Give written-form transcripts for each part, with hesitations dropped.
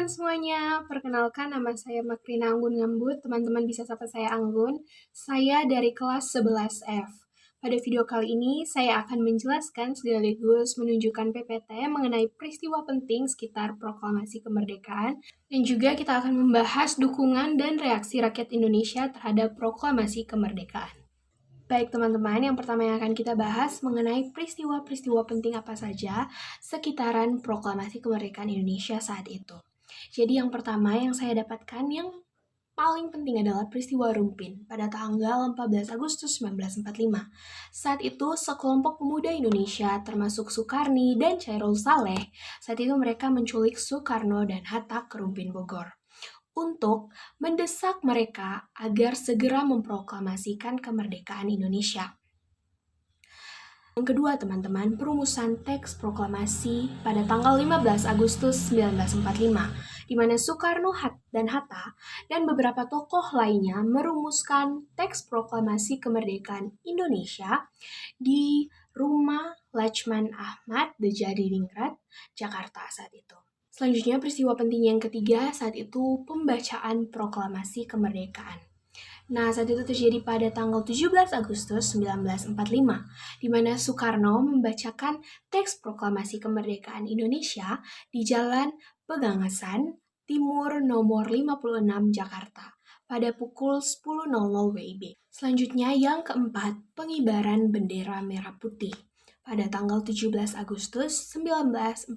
teman-teman semuanya, perkenalkan nama saya Makrina Anggun Ngambut, teman-teman bisa sapa saya Anggun. Saya dari kelas 11F. Pada video kali ini, saya akan menjelaskan sekaligus menunjukkan PPT mengenai peristiwa penting sekitar proklamasi kemerdekaan, dan juga kita akan membahas dukungan dan reaksi rakyat Indonesia terhadap proklamasi kemerdekaan. Baik teman-teman, yang pertama yang akan kita bahas mengenai peristiwa-peristiwa penting apa saja sekitaran proklamasi kemerdekaan Indonesia saat itu. Jadi yang pertama yang saya dapatkan yang paling penting adalah peristiwa Rumpin pada tanggal 14 Agustus 1945. Saat itu sekelompok pemuda Indonesia termasuk Soekarni dan Chairul Saleh, saat itu mereka menculik Soekarno dan Hatta ke Rumpin Bogor untuk mendesak mereka agar segera memproklamasikan kemerdekaan Indonesia. Yang kedua, teman-teman, perumusan teks proklamasi pada tanggal 15 Agustus 1945, di mana Soekarno dan Hatta dan beberapa tokoh lainnya merumuskan teks proklamasi kemerdekaan Indonesia di Rumah Lachman Ahmad, The Jadiningrat, Jakarta saat itu. Selanjutnya, peristiwa penting yang ketiga saat itu pembacaan proklamasi kemerdekaan. Nah, saat itu terjadi pada tanggal 17 Agustus 1945, di mana Soekarno membacakan teks proklamasi kemerdekaan Indonesia di Jalan Pegangasan Timur nomor 56 Jakarta pada pukul 10.00 WIB. Selanjutnya yang keempat, pengibaran bendera merah putih pada tanggal 17 Agustus 1945.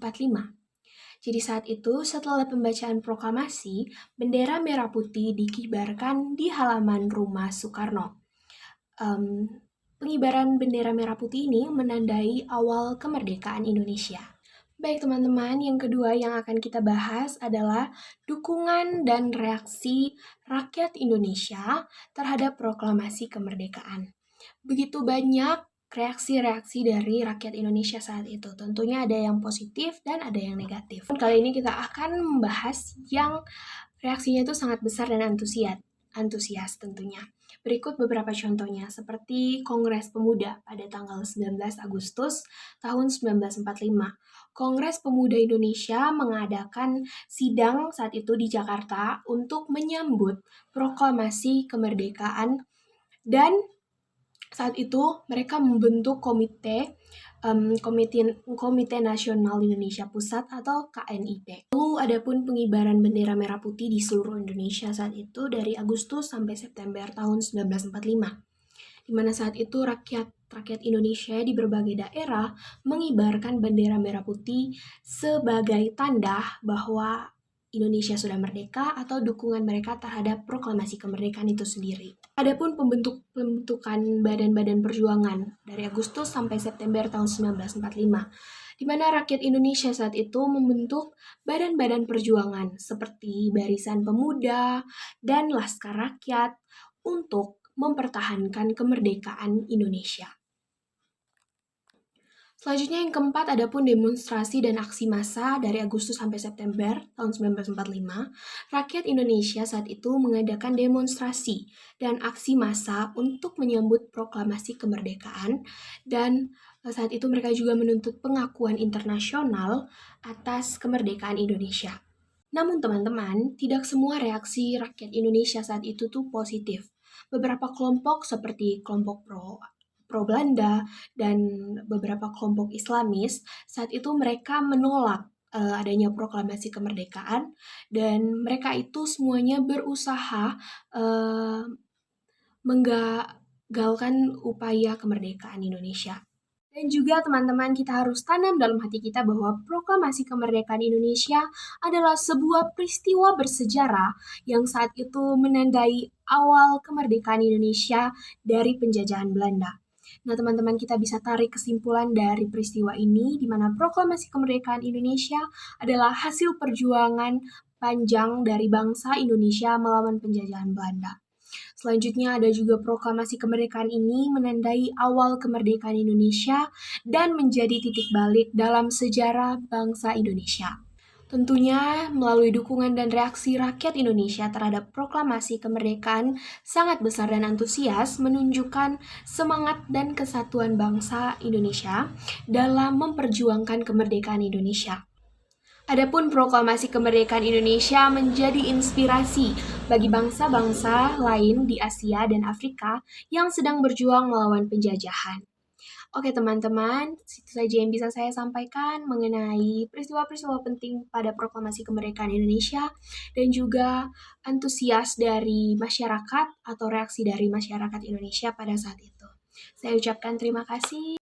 Jadi saat itu, setelah pembacaan proklamasi, bendera merah putih dikibarkan di halaman rumah Soekarno. Pengibaran bendera merah putih ini menandai awal kemerdekaan Indonesia. Baik teman-teman, yang kedua yang akan kita bahas adalah dukungan dan reaksi rakyat Indonesia terhadap proklamasi kemerdekaan. Begitu banyak reaksi-reaksi dari rakyat Indonesia saat itu. Tentunya ada yang positif dan ada yang negatif. Kali ini kita akan membahas yang reaksinya itu sangat besar dan antusias tentunya. Berikut beberapa contohnya, seperti Kongres Pemuda pada tanggal 19 Agustus tahun 1945. Kongres Pemuda Indonesia mengadakan sidang saat itu di Jakarta untuk menyambut proklamasi kemerdekaan, dan saat itu mereka membentuk Komite Nasional Indonesia Pusat atau KNIP. Lalu adapun pengibaran bendera merah putih di seluruh Indonesia saat itu dari Agustus sampai September tahun 1945. Di mana saat itu rakyat Indonesia di berbagai daerah mengibarkan bendera merah putih sebagai tanda bahwa Indonesia sudah merdeka atau dukungan mereka terhadap proklamasi kemerdekaan itu sendiri. Adapun pembentukan badan-badan perjuangan dari Agustus sampai September tahun 1945, di mana rakyat Indonesia saat itu membentuk badan-badan perjuangan seperti Barisan Pemuda dan Laskar Rakyat untuk mempertahankan kemerdekaan Indonesia. Selanjutnya yang keempat, adapun demonstrasi dan aksi massa dari Agustus sampai September tahun 1945, rakyat Indonesia saat itu mengadakan demonstrasi dan aksi massa untuk menyambut proklamasi kemerdekaan, dan saat itu mereka juga menuntut pengakuan internasional atas kemerdekaan Indonesia. Namun teman-teman, tidak semua reaksi rakyat Indonesia saat itu tuh positif. Beberapa kelompok seperti kelompok pro Belanda dan beberapa kelompok Islamis saat itu mereka menolak adanya proklamasi kemerdekaan, dan mereka itu semuanya berusaha menggagalkan upaya kemerdekaan Indonesia. Dan juga teman-teman, kita harus tanam dalam hati kita bahwa proklamasi kemerdekaan Indonesia adalah sebuah peristiwa bersejarah yang saat itu menandai awal kemerdekaan Indonesia dari penjajahan Belanda. Nah, teman-teman, kita bisa tarik kesimpulan dari peristiwa ini, di mana proklamasi kemerdekaan Indonesia adalah hasil perjuangan panjang dari bangsa Indonesia melawan penjajahan Belanda. Selanjutnya ada juga proklamasi kemerdekaan ini menandai awal kemerdekaan Indonesia dan menjadi titik balik dalam sejarah bangsa Indonesia. Tentunya melalui dukungan dan reaksi rakyat Indonesia terhadap proklamasi kemerdekaan sangat besar dan antusias, menunjukkan semangat dan kesatuan bangsa Indonesia dalam memperjuangkan kemerdekaan Indonesia. Adapun proklamasi kemerdekaan Indonesia menjadi inspirasi bagi bangsa-bangsa lain di Asia dan Afrika yang sedang berjuang melawan penjajahan. Oke teman-teman, itu saja yang bisa saya sampaikan mengenai peristiwa-peristiwa penting pada proklamasi kemerdekaan Indonesia dan juga antusias dari masyarakat atau reaksi dari masyarakat Indonesia pada saat itu. Saya ucapkan terima kasih.